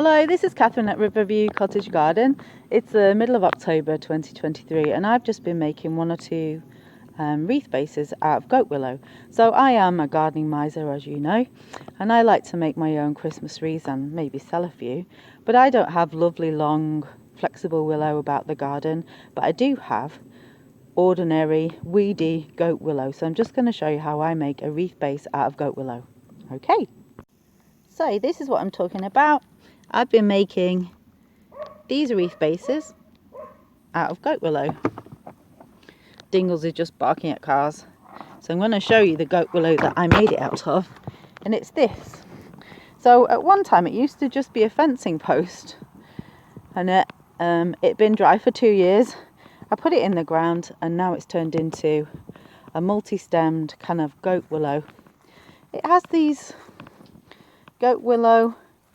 Hello, this is Catherine at Riverview Cottage Garden. It's the middle of October 2023 and I've just been making one or two wreath bases out of goat willow. So I am a gardening miser, as you know, and I like to make my own Christmas wreaths and maybe sell a few. But I don't have lovely long flexible willow about the garden, but I do have ordinary weedy goat willow. So I'm just going to show you how I make a wreath base out of goat willow. Okay, so this is what I'm talking about. I've been making these wreath bases out of goat willow. Dingles is just barking at cars. So I'm going to show you the goat willow that I made it out of. And it's this. So at one time it used to just be a fencing post. And it'd been dry for 2 years. I put it in the ground and now it's turned into a multi-stemmed kind of goat willow. It has these goat willow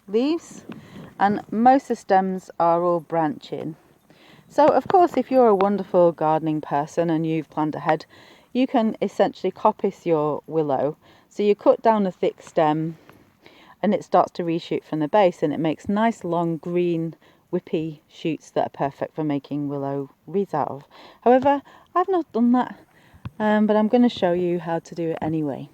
leaves and most of the stems are all branching. So of course, if you're a wonderful gardening person and you've planned ahead, you can essentially coppice your willow. So you cut down a thick stem and it starts to reshoot from the base and it makes nice long green whippy shoots that are perfect for making willow wreaths out of. However, I've not done that, but I'm going to show you how to do it anyway.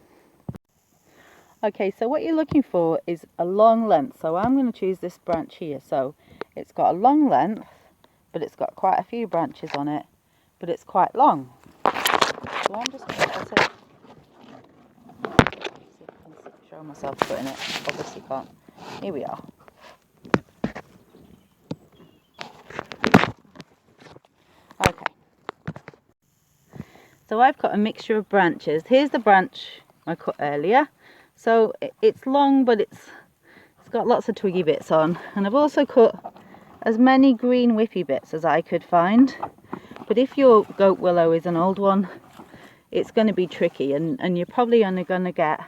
Okay, so what you're looking for is a long length. So I'm going to choose this branch here. So it's got a long length, but it's got quite a few branches on it, but it's quite long. So I'm just going to cut it. See if I can show myself putting it. Obviously can't. Here we are. Okay. So I've got a mixture of branches. Here's the branch I cut earlier. So it's long, but it's got lots of twiggy bits on. And I've also cut as many green whippy bits as I could find. But if your goat willow is an old one, it's going to be tricky and you're probably only going to get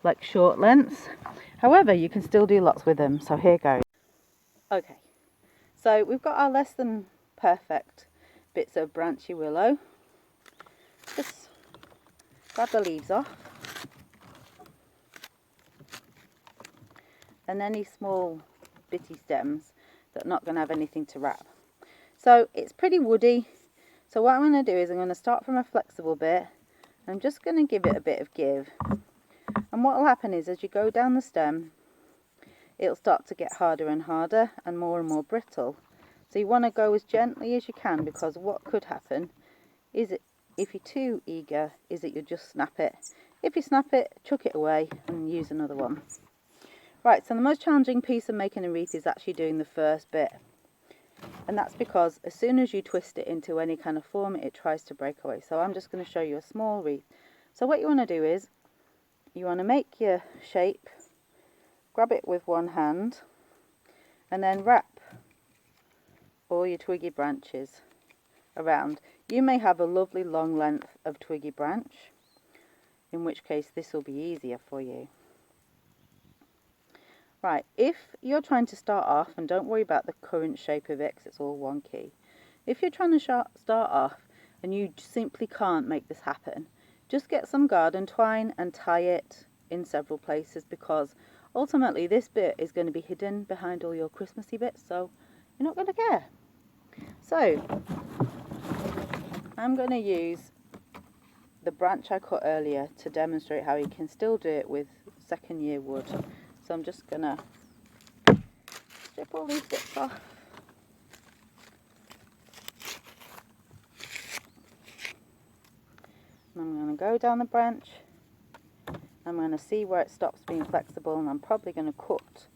like short lengths. However, you can still do lots with them. So here goes. Okay, so we've got our less than perfect bits of branchy willow. Just grab the leaves off. And any small bitty stems that are not going to have anything to wrap. So it's pretty woody. So what I'm going to do is I'm going to start from a flexible bit. I'm just going to give it a bit of give. And what will happen is as you go down the stem, it'll start to get harder and harder and more brittle. So you want to go as gently as you can, because what could happen is if you're too eager, is that you just snap it. If you snap it, chuck it away and use another one. Right, so the most challenging piece of making a wreath is actually doing the first bit. And that's because as soon as you twist it into any kind of form, it tries to break away. So I'm just going to show you a small wreath. So what you want to do is, you want to make your shape, grab it with one hand, and then wrap all your twiggy branches around. You may have a lovely long length of twiggy branch, in which case this will be easier for you. Right, if you're trying to start off, and don't worry about the current shape of it because it's all wonky. If you're trying to start off and you simply can't make this happen, just get some garden twine and tie it in several places, because ultimately this bit is going to be hidden behind all your Christmassy bits, so you're not going to care. So I'm going to use the branch I cut earlier to demonstrate how you can still do it with second year wood. So I'm just going to strip all these bits off. And I'm going to go down the branch. I'm going to see where it stops being flexible, and I'm probably going to cut.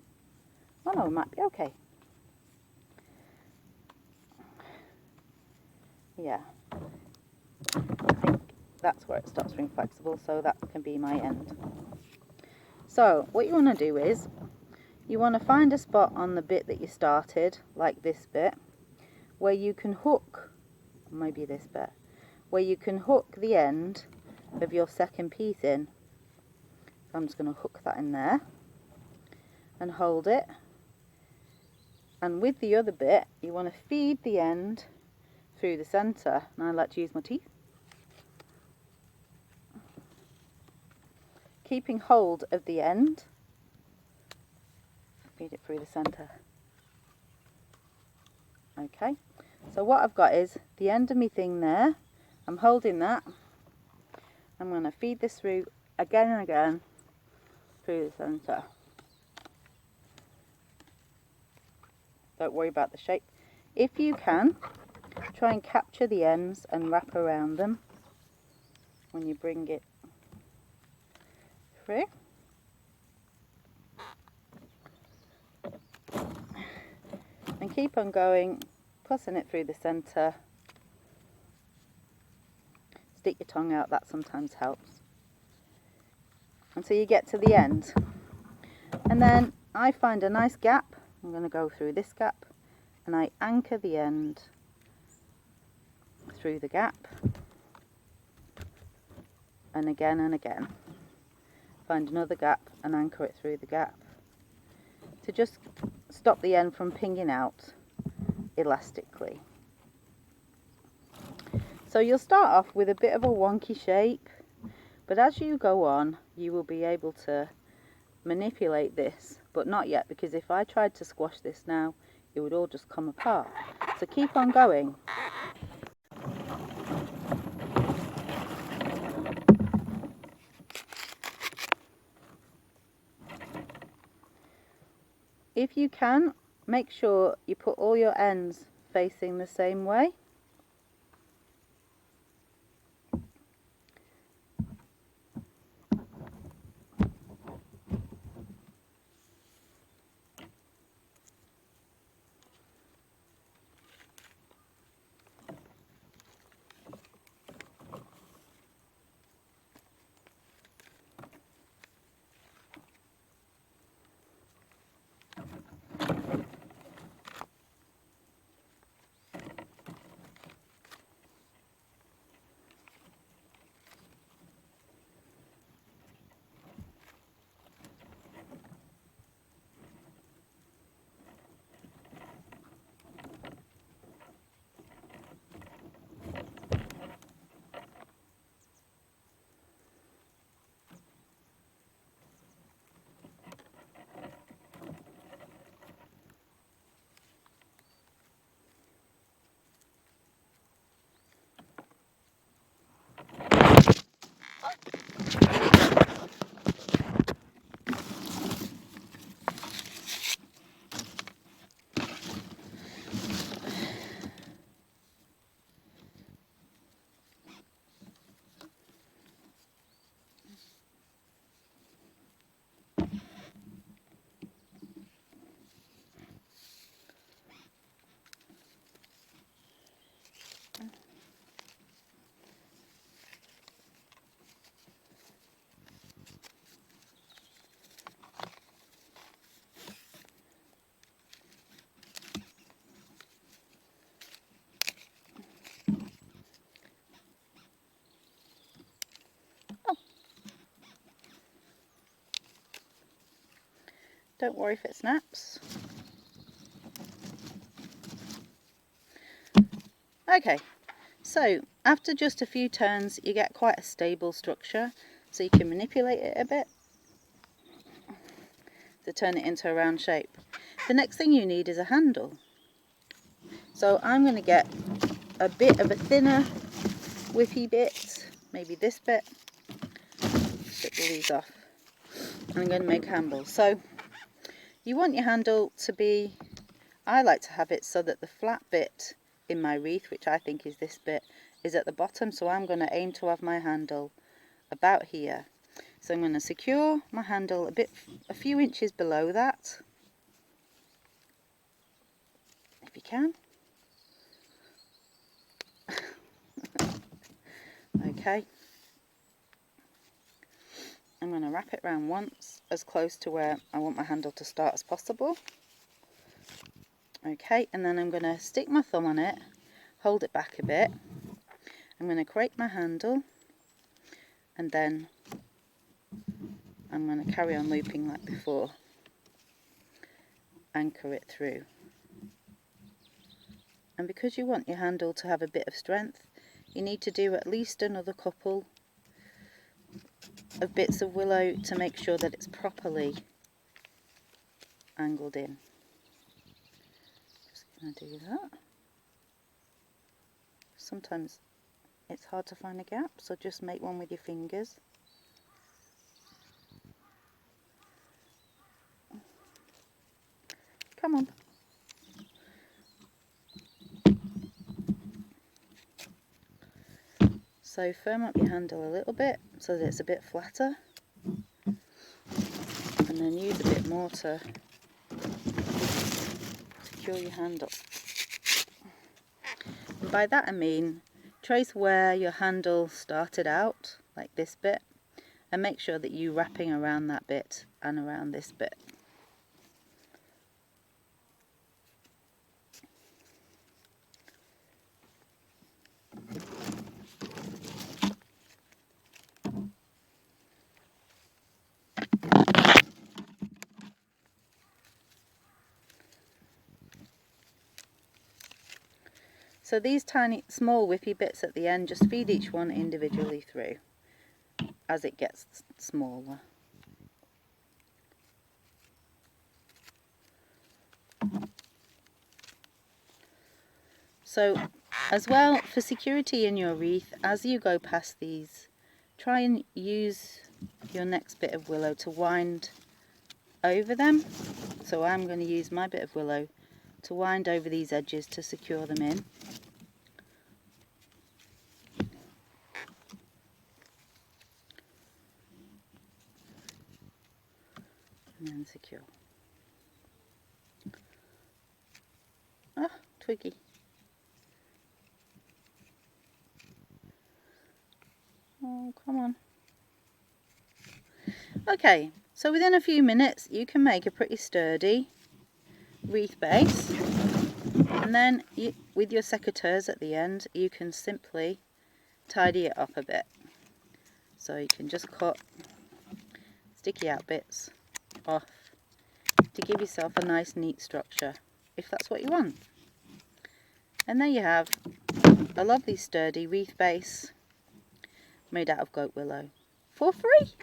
Oh no, it might be okay. Yeah. I think that's where it stops being flexible, so that can be my end. So what you want to do is, you want to find a spot on the bit that you started, like this bit, where you can hook, maybe this bit, where you can hook the end of your second piece in. So I'm just going to hook that in there and hold it. And with the other bit, you want to feed the end through the centre. And I like to use my teeth. Keeping hold of the end. Feed it through the centre. Okay, so what I've got is the end of my thing there. I'm holding that. I'm going to feed this through again and again through the centre. Don't worry about the shape. If you can, try and capture the ends and wrap around them when you bring it through. And keep on going, pressing it through the centre. Stick your tongue out, that sometimes helps. Until you get to the end. And then I find a nice gap. I'm going to go through this gap and I anchor the end through the gap. And again. Find another gap and anchor it through the gap. To just stop the end from pinging out elastically. So you'll start off with a bit of a wonky shape, but as you go on you will be able to manipulate this, but not yet, because if I tried to squash this now it would all just come apart. So keep on going. If you can, make sure you put all your ends facing the same way. Don't worry if it snaps. Okay, so after just a few turns you get quite a stable structure, so you can manipulate it a bit to turn it into a round shape. The next thing you need is a handle. So I'm going to get a bit of a thinner whippy bit, maybe this bit, strip all these off, and I'm going to make a handle. So you want your handle to be, I like to have it so that the flat bit in my wreath, which I think is this bit, is at the bottom, so I'm going to aim to have my handle about here. So I'm going to secure my handle a few inches below that, if you can. Okay. I'm going to wrap it round once, as close to where I want my handle to start as possible. Okay, and then I'm going to stick my thumb on it, hold it back a bit. I'm going to create my handle, and then I'm going to carry on looping like before. Anchor it through. And because you want your handle to have a bit of strength, you need to do at least another couple of bits of willow to make sure that it's properly angled in. Just going to do that. sometimes it's hard to find a gap, so just make one with your fingers. Come on. So firm up your handle a little bit so that it's a bit flatter, and then use a bit more to secure your handle. And by that I mean trace where your handle started out, like this bit, and make sure that you're wrapping around that bit and around this bit. So these tiny, small whippy bits at the end, just feed each one individually through as it gets smaller. So as well, for security in your wreath, as you go past these, try and use your next bit of willow to wind over them. So I'm going to use my bit of willow to wind over these edges to secure them in. And then secure. Ah, twiggy. Oh, come on. Okay, so within a few minutes you can make a pretty sturdy wreath base, and then with your secateurs at the end you can simply tidy it up a bit. So you can just cut sticky out bits off to give yourself a nice neat structure, if that's what you want. And there you have a lovely sturdy wreath base made out of goat willow for free.